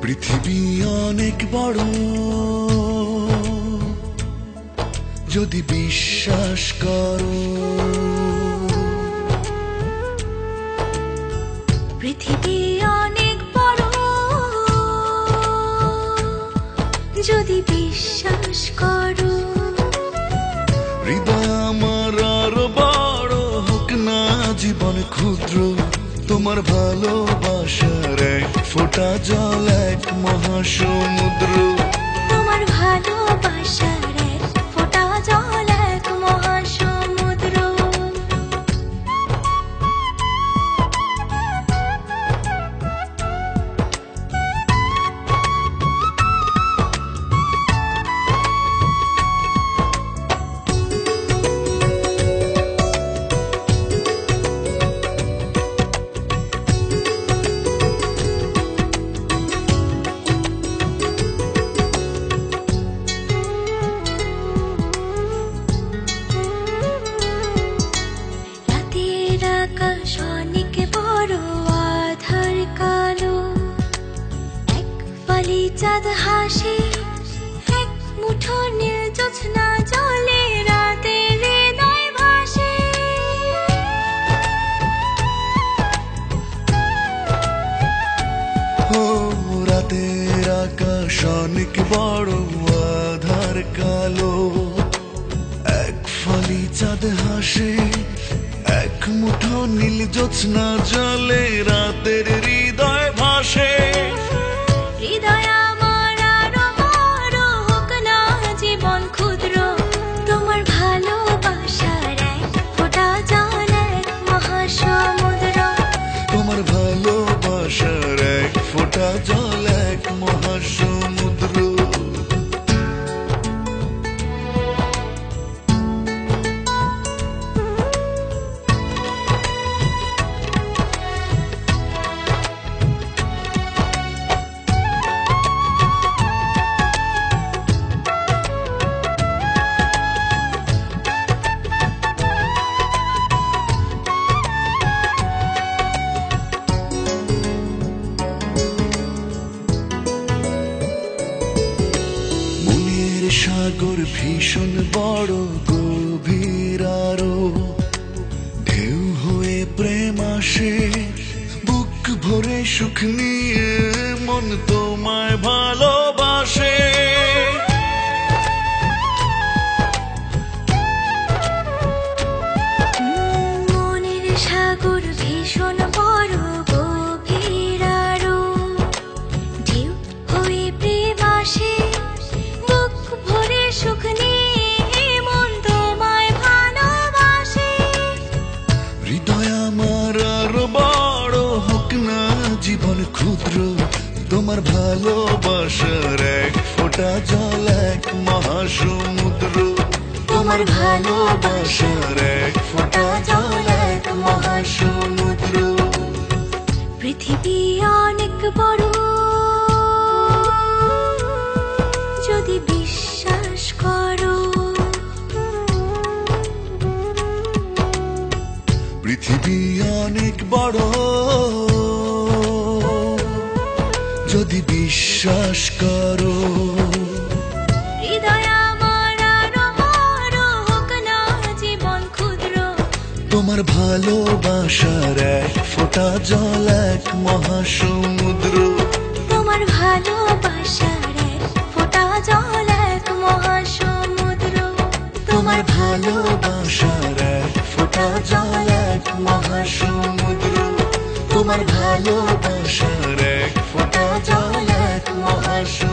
পৃথিবী অনেক বড়, যদি বিশ্বাস করো। পৃথিবী অনেক বড়, যদি বিশ্বাস করো। হৃদয় আমার আরো বড় হোক না জীবন ক্ষুদ্র, তোমার ভালোবাসার এক ফোঁটা জল এক মহাসমুদ্র। তোমার ভালোবাসার এক ফোঁটা জল এক মহাসমুদ্র। আকাশ অনেক বড়, আধার কালো, এক ফালি চাঁদ হাসে, এক মুঠো নীল জ্যোৎস্না জলে রাতের হৃদয় ভাসে। ও রাতের আকাশ অনেক বড়, আধার কালো, এক ফালি চাঁদ হাসে, এক মুঠো নীল জ্যোৎস্না জলে রাতের হৃদয় ভাসে। হৃদয় আমার আরো বড় হোক না জীবন ক্ষুদ্র, তোমার ভালোবাসার এক ফোঁটা জল এক মহাসমুদ্র। তোমার ভালোবাসার এক ফোঁটা জল এক মহাসমুদ্র। সাগর ভীষণ বড়, গভীর আরো, ঢেউ হয়ে প্রেম আসে, বুক ভরে সুখ নিয়ে মন তোমায় ভালোবাসে। মনের সাগর ভীষণ বড়, গভীর আরো, ঢেউ হয়ে প্রেম আসে, বুক ভরে সুখ নিয়ে মন তোমায় ভালোবাসে। হৃদয় আমার আরো বড় হোক না জীবন ক্ষুদ্র, তোমার ভালোবাসার এক ফোঁটা জল এক মহাসমুদ্র। তোমার ভালোবাসার এক ফোঁটা জল এক মহাসমুদ্র। পৃথিবী অনেক বড়, যদি বিশ্বাস করো। পৃথিবী অনেক বড়, যদি বিশ্বাস করো। হৃদয় আমার আরো বড় হোক না জীবন ক্ষুদ্র, তোমার ভালোবাসার এক ফোঁটা জল এক মহাসমুদ্র। তোমার ভালোবাসার এক ফোঁটা জল এক মহাসমুদ্র। তোমার ভালোবাসার এক ফোঁটা জল এক মহাসমুদ্র। তোমার ভালোবাসার এক ফোঁটা জল এক মহাসমুদ্র।